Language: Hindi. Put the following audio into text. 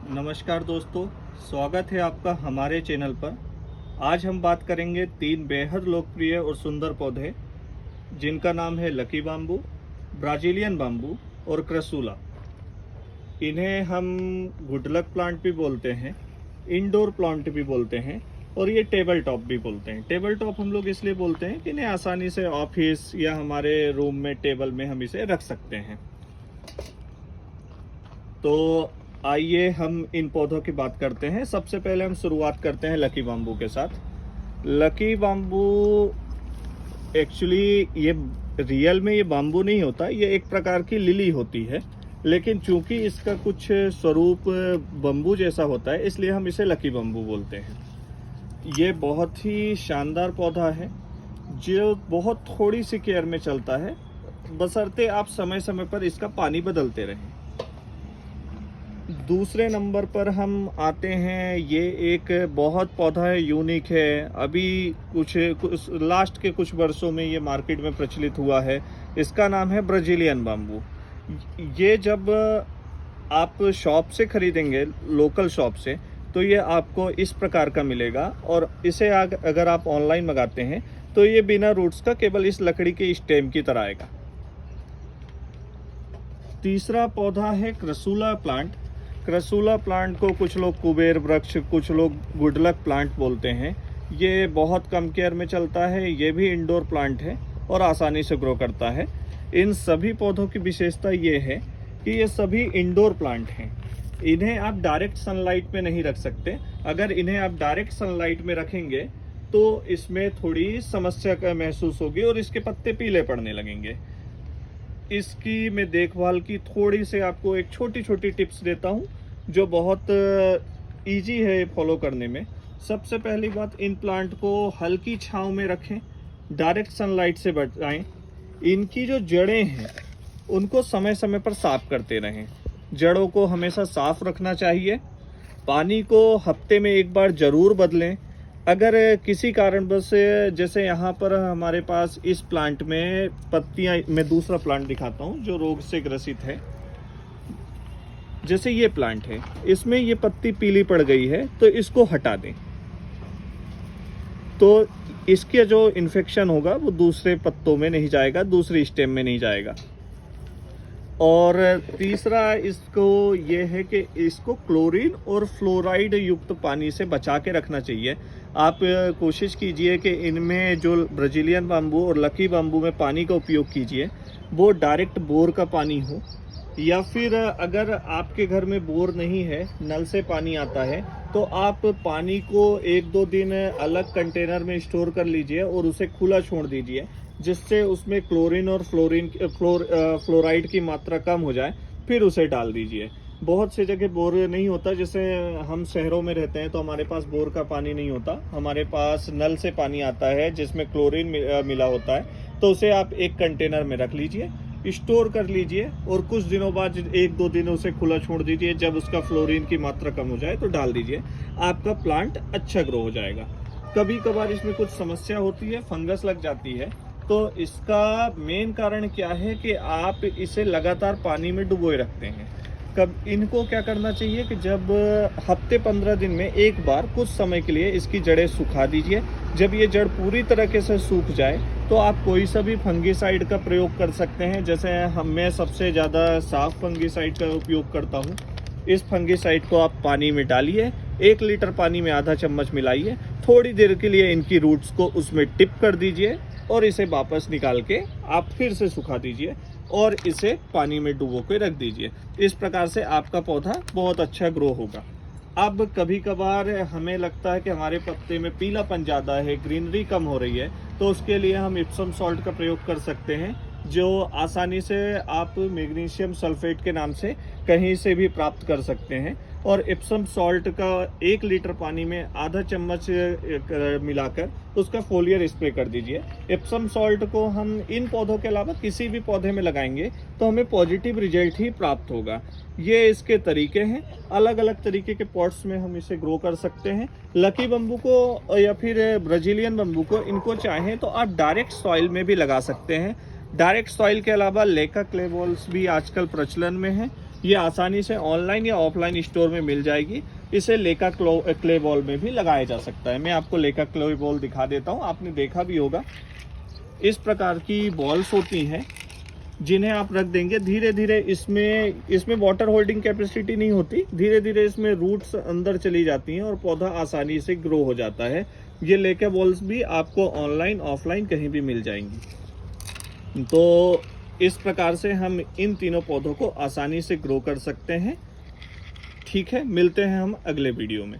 नमस्कार दोस्तों, स्वागत है आपका हमारे चैनल पर। आज हम बात करेंगे 3 बेहद लोकप्रिय और सुंदर पौधे जिनका नाम है लकी बाम्बू, ब्राज़ीलियन बाम्बू और क्रसूला। इन्हें हम गुडलक प्लांट भी बोलते हैं, इंडोर प्लांट भी बोलते हैं और ये टेबल टॉप भी बोलते हैं। टेबल टॉप हम लोग इसलिए बोलते हैं कि इन्हें आसानी से ऑफिस या हमारे रूम में टेबल में हम इसे रख सकते हैं। तो आइए हम इन पौधों की बात करते हैं। सबसे पहले हम शुरुआत करते हैं लकी बाम्बू के साथ। लकी बाम्बू एक्चुअली ये रियल में ये बाम्बू नहीं होता, ये एक प्रकार की लिली होती है, लेकिन चूंकि इसका कुछ स्वरूप बम्बू जैसा होता है इसलिए हम इसे लकी बाम्बू बोलते हैं। ये बहुत ही शानदार पौधा है जो बहुत थोड़ी सी केयर में चलता है, बशर्ते आप समय समय पर इसका पानी बदलते रहें। दूसरे नंबर पर हम आते हैं, ये एक बहुत पौधा है, यूनिक है। अभी कुछ लास्ट के कुछ वर्षों में ये मार्केट में प्रचलित हुआ है। इसका नाम है ब्राज़ीलियन बाम्बू। ये जब आप शॉप से खरीदेंगे, लोकल शॉप से, तो ये आपको इस प्रकार का मिलेगा, और इसे अगर आप ऑनलाइन मंगाते हैं तो ये बिना रूट्स का केवल इस लकड़ी के स्टेम की तरह आएगा। तीसरा पौधा है क्रसूला प्लांट। क्रसूला प्लांट को कुछ लोग कुबेर वृक्ष, कुछ लोग गुडलक प्लांट बोलते हैं। ये बहुत कम केयर में चलता है, ये भी इंडोर प्लांट है और आसानी से ग्रो करता है। इन सभी पौधों की विशेषता ये है कि ये सभी इंडोर प्लांट हैं। इन्हें आप डायरेक्ट सनलाइट में नहीं रख सकते। अगर इन्हें आप डायरेक्ट सनलाइट में रखेंगे तो इसमें थोड़ी समस्या का महसूस होगी और इसके पत्ते पीले पड़ने लगेंगे। इसकी मैं देखभाल की थोड़ी से आपको एक छोटी छोटी टिप्स देता हूँ जो बहुत इजी है फॉलो करने में। सबसे पहली बात, इन प्लांट को हल्की छांव में रखें, डायरेक्ट सनलाइट से बचाएं। इनकी जो जड़ें हैं उनको समय समय पर साफ करते रहें। जड़ों को हमेशा साफ रखना चाहिए। पानी को हफ्ते में एक बार ज़रूर बदलें। अगर किसी कारणवश, जैसे यहाँ पर हमारे पास इस प्लांट में पत्तियाँ, मैं दूसरा प्लांट दिखाता हूँ जो रोग से ग्रसित है। जैसे ये प्लांट है, इसमें ये पत्ती पीली पड़ गई है तो इसको हटा दें, तो इसके जो इन्फेक्शन होगा वो दूसरे पत्तों में नहीं जाएगा, दूसरी स्टेम में नहीं जाएगा। और तीसरा इसको ये है कि इसको क्लोरीन और फ्लोराइड युक्त पानी से बचा के रखना चाहिए। आप कोशिश कीजिए कि इनमें जो ब्राज़ीलियन बाम्बू और लकी बाम्बू में पानी का उपयोग कीजिए वो डायरेक्ट बोर का पानी हो, या फिर अगर आपके घर में बोर नहीं है, नल से पानी आता है, तो आप पानी को 1-2 दिन अलग कंटेनर में स्टोर कर लीजिए और उसे खुला छोड़ दीजिए, जिससे उसमें क्लोरीन और फ्लोराइड की मात्रा कम हो जाए, फिर उसे डाल दीजिए। बहुत सी जगह बोर नहीं होता, जैसे हम शहरों में रहते हैं तो हमारे पास बोर का पानी नहीं होता, हमारे पास नल से पानी आता है जिसमें क्लोरीन मिला होता है। तो उसे आप एक कंटेनर में रख लीजिए, स्टोर कर लीजिए और कुछ दिनों बाद 1-2 दिन उसे खुला छोड़ दीजिए। जब उसका फ्लोरीन की मात्रा कम हो जाए तो डाल दीजिए, आपका प्लांट अच्छा ग्रो हो जाएगा। कभी कभार इसमें कुछ समस्या होती है, फंगस लग जाती है, तो इसका मेन कारण क्या है कि आप इसे लगातार पानी में डुबोए रखते हैं। इनको क्या करना चाहिए कि जब हफ्ते 15 दिन में एक बार कुछ समय के लिए इसकी जड़ें सुखा दीजिए। जब ये जड़ पूरी तरीके से सूख जाए तो आप कोई सा भी फंगीसाइड का प्रयोग कर सकते हैं। जैसे मैं सबसे ज़्यादा साफ फंगीसाइड का उपयोग करता हूँ। इस फंगीसाइड को आप पानी में डालिए, 1 लीटर पानी में आधा चम्मच मिलाइए, थोड़ी देर के लिए इनकी रूट्स को उसमें टिप कर दीजिए और इसे वापस निकाल के आप फिर से सुखा दीजिए और इसे पानी में डुबो के रख दीजिए। इस प्रकार से आपका पौधा बहुत अच्छा ग्रो होगा। अब कभी कभार हमें लगता है कि हमारे पत्ते में पीलापन ज़्यादा है, ग्रीनरी कम हो रही है, तो उसके लिए हम इप्सम सॉल्ट का प्रयोग कर सकते हैं, जो आसानी से आप मैग्नीशियम सल्फेट के नाम से कहीं से भी प्राप्त कर सकते हैं। और इप्सम सॉल्ट का 1 लीटर पानी में आधा चम्मच मिलाकर उसका फोलियर स्प्रे कर दीजिए। इप्सम सॉल्ट को हम इन पौधों के अलावा किसी भी पौधे में लगाएंगे तो हमें पॉजिटिव रिजल्ट ही प्राप्त होगा। ये इसके तरीके हैं। अलग अलग तरीके के पॉट्स में हम इसे ग्रो कर सकते हैं। लकी बम्बू को या फिर ब्राज़ीलियन बम्बू को, इनको चाहें तो आप डायरेक्ट सॉइल में भी लगा सकते हैं। डायरेक्ट सॉइल के अलावा लेका क्ले बॉल्स भी आजकल प्रचलन में है। ये आसानी से ऑनलाइन या ऑफलाइन स्टोर में मिल जाएगी। इसे लेका क्ले बॉल में भी लगाया जा सकता है। मैं आपको लेका क्ले बॉल दिखा देता हूँ, आपने देखा भी होगा। इस प्रकार की बॉल्स होती हैं जिन्हें आप रख देंगे। धीरे धीरे इसमें वाटर होल्डिंग कैपेसिटी नहीं होती, धीरे धीरे इसमें रूट्स अंदर चली जाती हैं और पौधा आसानी से ग्रो हो जाता है। ये लेका बॉल्स भी आपको ऑनलाइन ऑफलाइन कहीं भी मिल जाएंगी। तो इस प्रकार से हम इन तीनों पौधों को आसानी से ग्रो कर सकते हैं। ठीक है, मिलते हैं हम अगले वीडियो में।